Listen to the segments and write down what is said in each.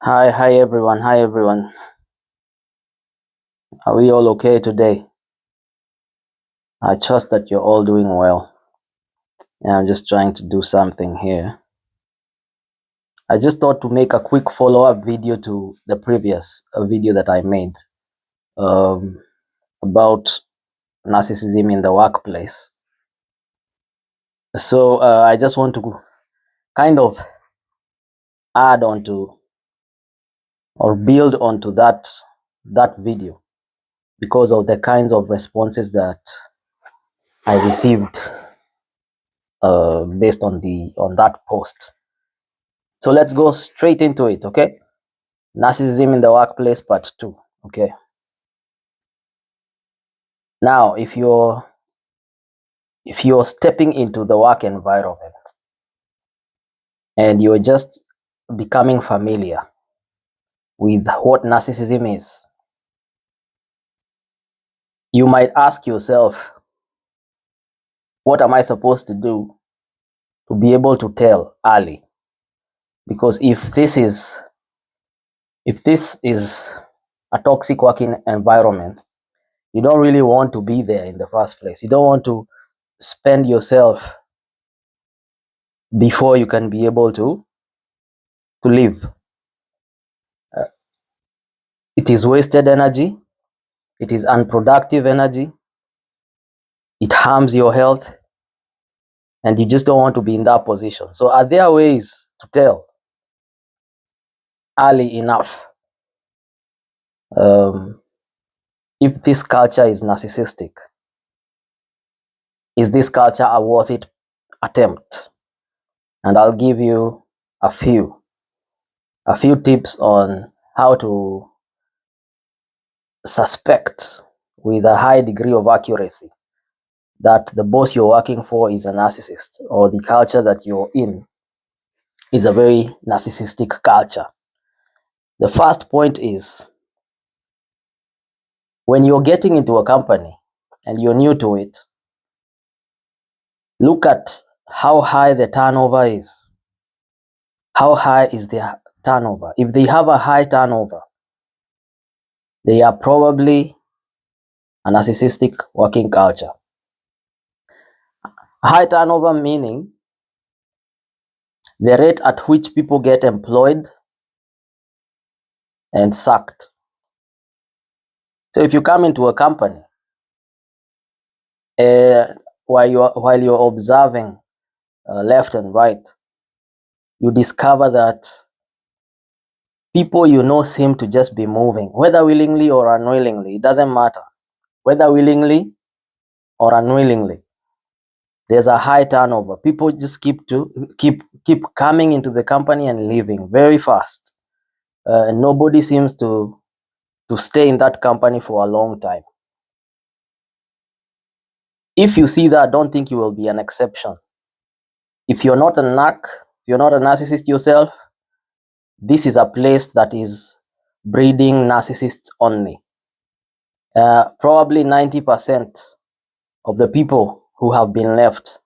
Hi everyone. Hi everyone. Are we all okay today? I trust that you're all doing well. And I'm just trying to do something here. I just thought to make a quick follow-up video to the previous video that I made um, about narcissism in the workplace. So I just want to kind of add on to or build onto that video because of the kinds of responses that I received based on that post. So let's go straight into it, okay? Narcissism in the workplace, part 2. Okay. Now, if you're stepping into the work environment and you're just becoming familiar with what narcissism is, you might ask yourself, what am I supposed to do to be able to tell early? Because if this is a toxic working environment, you don't really want to be there in the first place. You don't want to spend yourself before you can be able to live. It is wasted energy, it is unproductive energy, it harms your health, and you just don't want to be in that position. So are there ways to tell early enough um, if this culture is narcissistic? Is this culture a worth it attempt? And I'll give you a few tips on how to suspect with a high degree of accuracy that the boss you're working for is a narcissist, or the culture that you're in is a very narcissistic culture. The first point is, when you're getting into a company and you're new to it, look at how high the turnover is. How high is their turnover? If they have a high turnover, they are probably a narcissistic working culture. High turnover meaning the rate at which people get employed and sacked. So if you come into a company while you're observing left and right, you discover that people seem to just be moving, whether willingly or unwillingly. It doesn't matter. Whether willingly or unwillingly, there's a high turnover. People just keep coming into the company and leaving very fast. And nobody seems to stay in that company for a long time. If you see that, don't think you will be an exception. If you're not a you're not a narcissist yourself, this is a place that is breeding narcissists only. Probably 90% of the people who have been left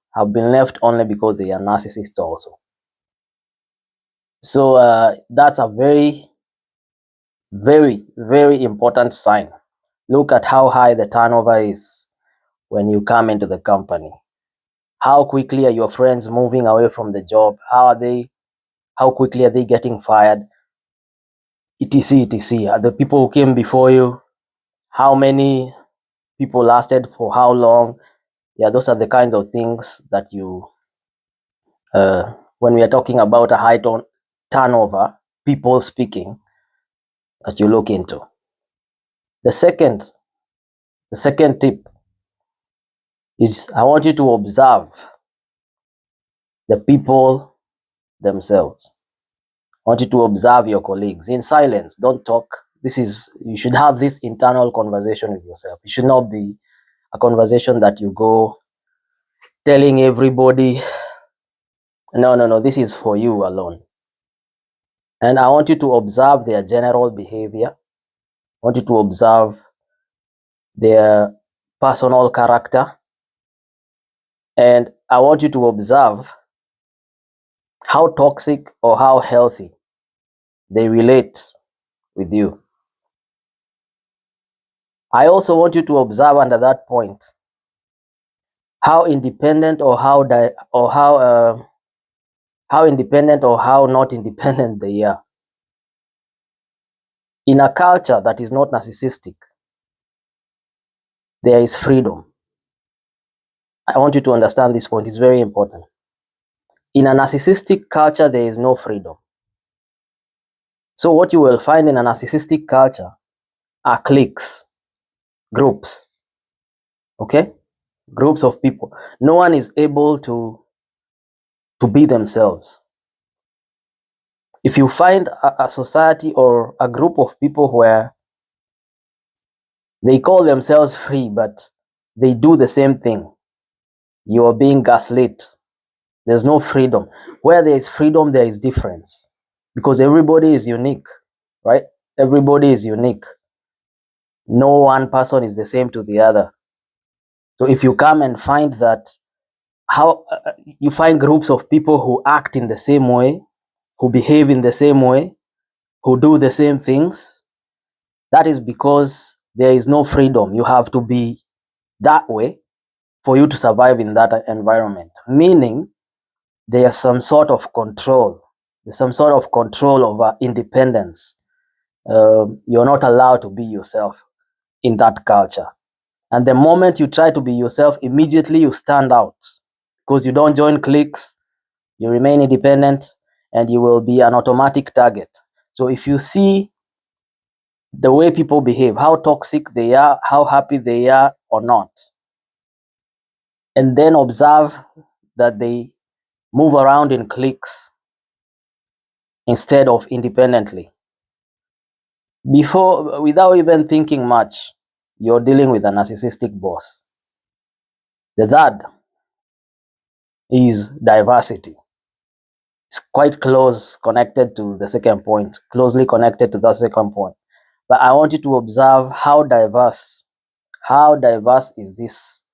only because they are narcissists also. So that's a very, very, very important sign. Look at how high the turnover is when you come into the company. How quickly are your friends moving away from the job? How quickly are they getting fired? etc etc. Are the people who came before you, how many people lasted for how long? Yeah, those are the kinds of things that you when we are talking about a high turnover, people speaking, that you look into. The second tip is, I want you to observe the people themselves. I want you to observe your colleagues in silence. Don't talk. You should have this internal conversation with yourself. It should not be a conversation that you go telling everybody. No. This is for you alone. And I want you to observe their general behavior. I want you to observe their personal character. And I want you to observe how toxic or how healthy they relate with you. I also want you to observe under that point how independent or how independent or how not independent they are. In a culture that is not narcissistic, there is freedom. I want you to understand this point. It's very important. In a narcissistic culture, there is no freedom. So what you will find in a narcissistic culture are cliques, groups, okay? Groups of people. No one is able to be themselves. If you find a society or a group of people where they call themselves free, but they do the same thing, you are being gaslit. There's no freedom. Where there is freedom, there is difference. Because everybody is unique, right? Everybody is unique. No one person is the same to the other. So if you come and find that how you find groups of people who act in the same way, who behave in the same way, who do the same things, that is because there is no freedom. You have to be that way for you to survive in that environment. Meaning there's some sort of control. There's some sort of control over independence. You're not allowed to be yourself in that culture. And the moment you try to be yourself, immediately you stand out because you don't join cliques, you remain independent, and you will be an automatic target. So if you see the way people behave, how toxic they are, how happy they are or not, and then observe that they move around in cliques instead of independently. Without even thinking much, you're dealing with a narcissistic boss. The third is diversity. It's quite close connected to the second point, closely connected to the second point. But I want you to observe how diverse is this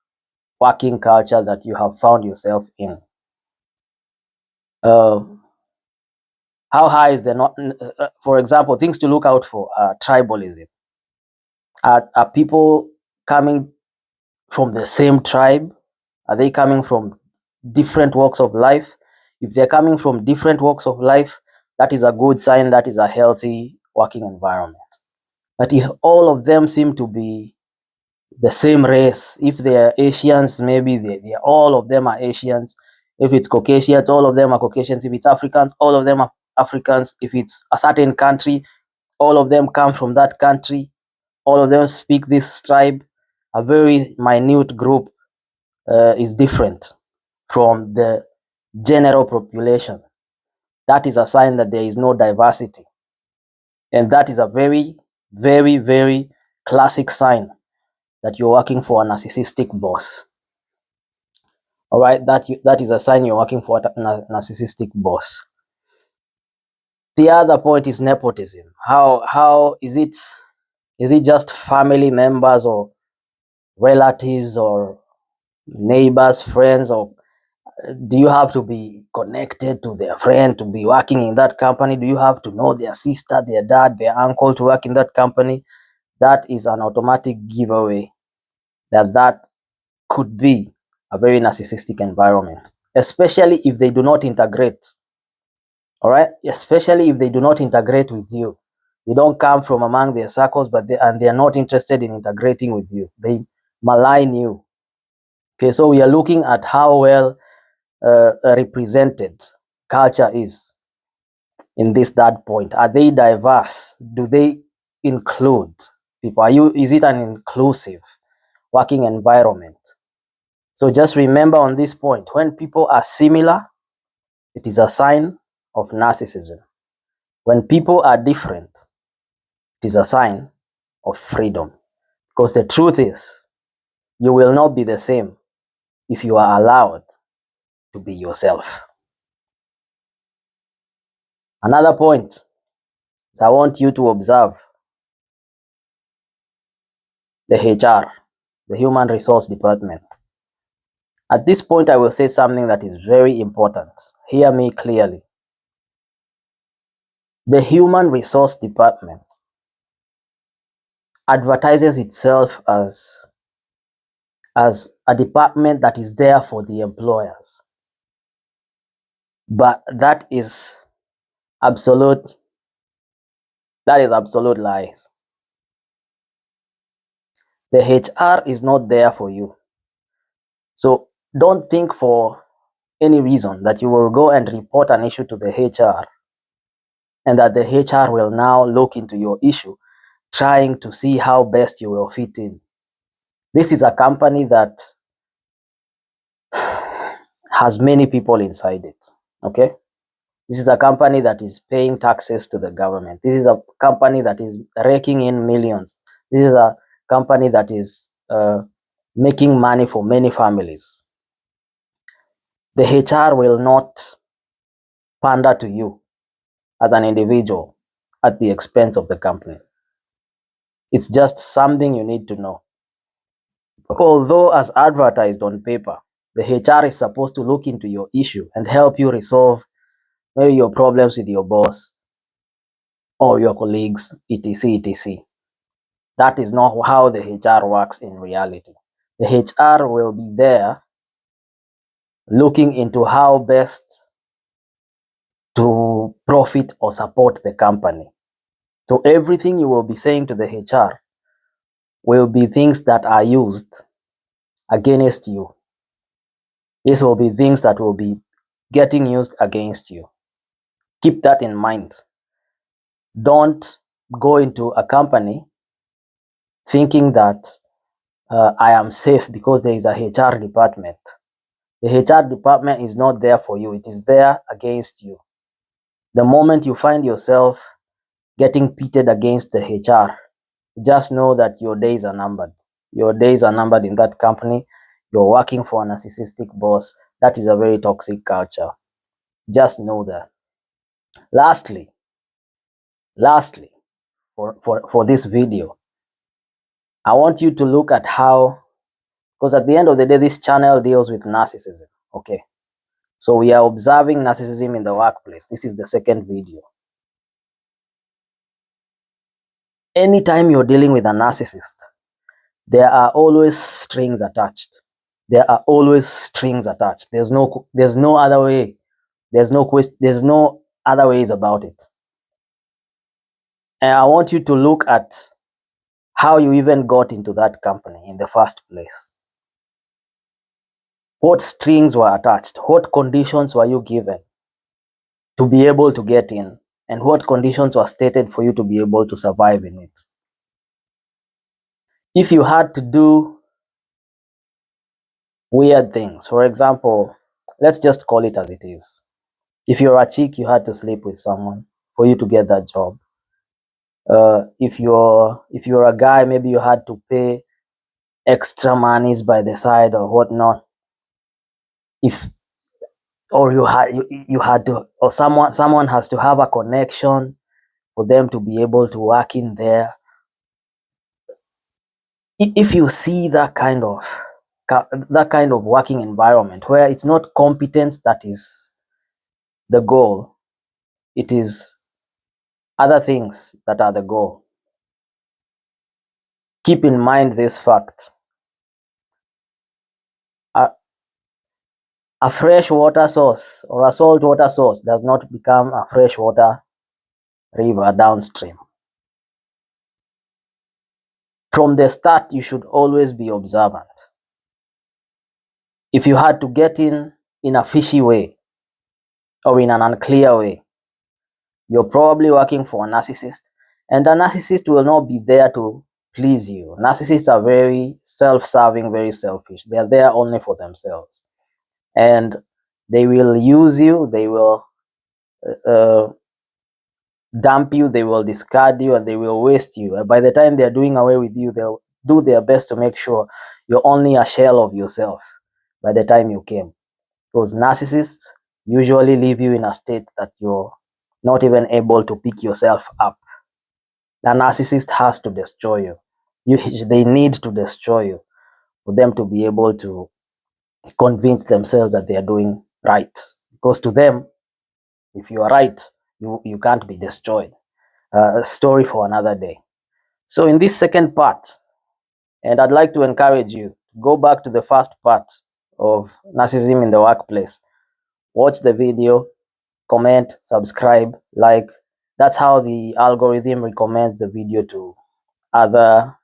working culture that you have found yourself in. Uh, how high is the not? For example, things to look out for: tribalism. Are people coming from the same tribe? Are they coming from different walks of life? If they're coming from different walks of life, that is a good sign. That is a healthy working environment. But if all of them seem to be the same race, if they're Asians, maybe all of them are Asians. If it's Caucasians, all of them are Caucasians. If it's Africans, all of them are Africans. If it's a certain country, all of them come from that country. All of them speak this tribe. A very minute group is different from the general population. That is a sign that there is no diversity. And that is a very, very, very classic sign that you're working for a narcissistic boss. All right, that is a sign you're working for a narcissistic boss. The other point is nepotism. How is it? Is it just family members or relatives or neighbors, friends, or do you have to be connected to their friend to be working in that company? Do you have to know their sister, their dad, their uncle to work in that company? That is an automatic giveaway that could be a very narcissistic environment, especially if they do not integrate. All right, especially if they do not integrate with you. You don't come from among their circles, but they are not interested in integrating with you. They malign you. Okay, so we are looking at how well represented culture is in this third point. Are they diverse? Do they include people? Is it an inclusive working environment? So just remember on this point, when people are similar, it is a sign of narcissism. When people are different, it is a sign of freedom. Because the truth is, you will not be the same if you are allowed to be yourself. Another point is I want you to observe the HR, the Human Resource Department. At this point, I will say something that is very important. Hear me clearly. The human resource department advertises itself as a department that is there for the employers. But that is absolute lies. The HR is not there for you. So don't think for any reason that you will go and report an issue to the HR and that the HR will now look into your issue, trying to see how best you will fit in. This is a company that has many people inside it. Okay? This is a company that is paying taxes to the government. This is a company that is raking in millions. This is a company that is making money for many families. The HR will not pander to you as an individual at the expense of the company. It's just something you need to know. Although as advertised on paper, the HR is supposed to look into your issue and help you resolve maybe your problems with your boss or your colleagues, etc., etc. That is not how the HR works in reality. The HR will be there looking into how best to profit or support the company. So everything you will be saying to the HR will be things that are used against you. These will be things that will be getting used against you. Keep that in mind. Don't go into a company thinking that I am safe because there is a HR department. The HR department is not there for you. It is there against you. The moment you find yourself getting pitted against the HR, just know that your days are numbered. Your days are numbered in that company. You're working for a narcissistic boss. That is a very toxic culture. Just know that. Lastly, for this video, I want you to look at how, because at the end of the day, this channel deals with narcissism. Okay. So we are observing narcissism in the workplace. This is the second video. Anytime you're dealing with a narcissist, there are always strings attached. There are always strings attached. There's no other way. There's no other ways about it. And I want you to look at how you even got into that company in the first place. What strings were attached? What conditions were you given to be able to get in? And what conditions were stated for you to be able to survive in it? If you had to do weird things, for example, let's just call it as it is. If you're a chick, you had to sleep with someone for you to get that job. If you're a guy, maybe you had to pay extra monies by the side or whatnot. You had to, or someone has to have a connection for them to be able to work in there. If you see that kind of working environment where it's not competence that is the goal, it is other things that are the goal. Keep in mind this fact. A fresh water source or a salt water source does not become a freshwater river downstream. From the start, you should always be observant. If you had to get in a fishy way or in an unclear way, you're probably working for a narcissist, and a narcissist will not be there to please you. Narcissists are very self-serving, very selfish. They are there only for themselves. And they will use you, they will dump you, they will discard you, and they will waste you. And by the time they're doing away with you, they'll do their best to make sure you're only a shell of yourself by the time you came. Because narcissists usually leave you in a state that you're not even able to pick yourself up. The narcissist has to destroy you. They need to destroy you for them to be able to convince themselves that they are doing right. Because to them, if you are right, You can't be destroyed. A story for another day. So in this second part, and I'd like to encourage you, go back to the first part of narcissism in the workplace. Watch the video, comment, subscribe, like. That's how the algorithm recommends the video to other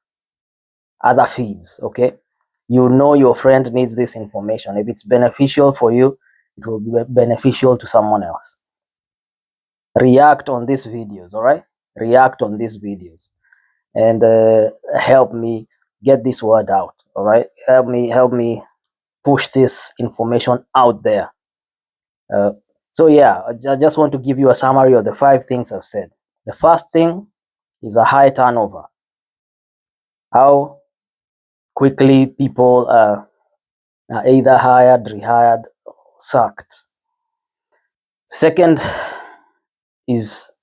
feeds. Okay, you know your friend needs this information. If it's beneficial for you, it will be beneficial to someone else. React on these videos. All right, react on these videos and help me get this word out. All right, help me push this information out there. uh, so yeah, I just want to give you a summary of the 5 things I've said. The first thing is a high turnover. How quickly people are either hired, rehired, or sacked. Second is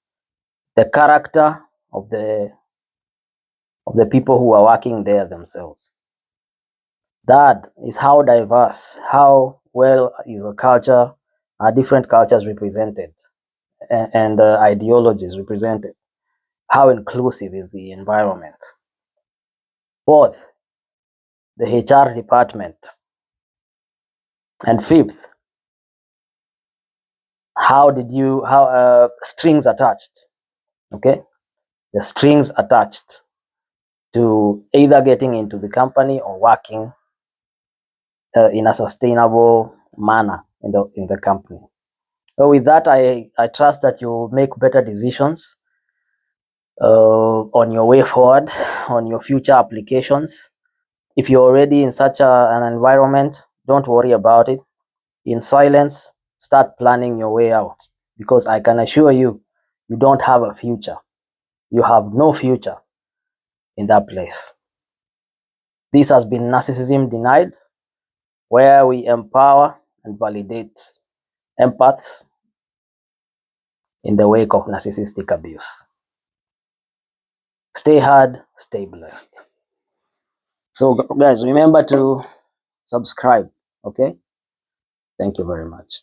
the character of the people who are working there themselves. Third is how diverse, how well is a culture, different cultures represented, and ideologies represented. How inclusive is the environment? Fourth, the HR department. And fifth, how strings attached. Okay, the strings attached to either getting into the company or working in a sustainable manner in the company. So with that, I trust that you'll make better decisions on your way forward, on your future applications. If you're already in such an environment, don't worry about it. In silence, start planning your way out, because I can assure you, you don't have a future. You have no future in that place. This has been Narcissism Denied, where we empower and validate empaths in the wake of narcissistic abuse. Stay hard, stay blessed. So guys, remember to subscribe, okay? Thank you very much.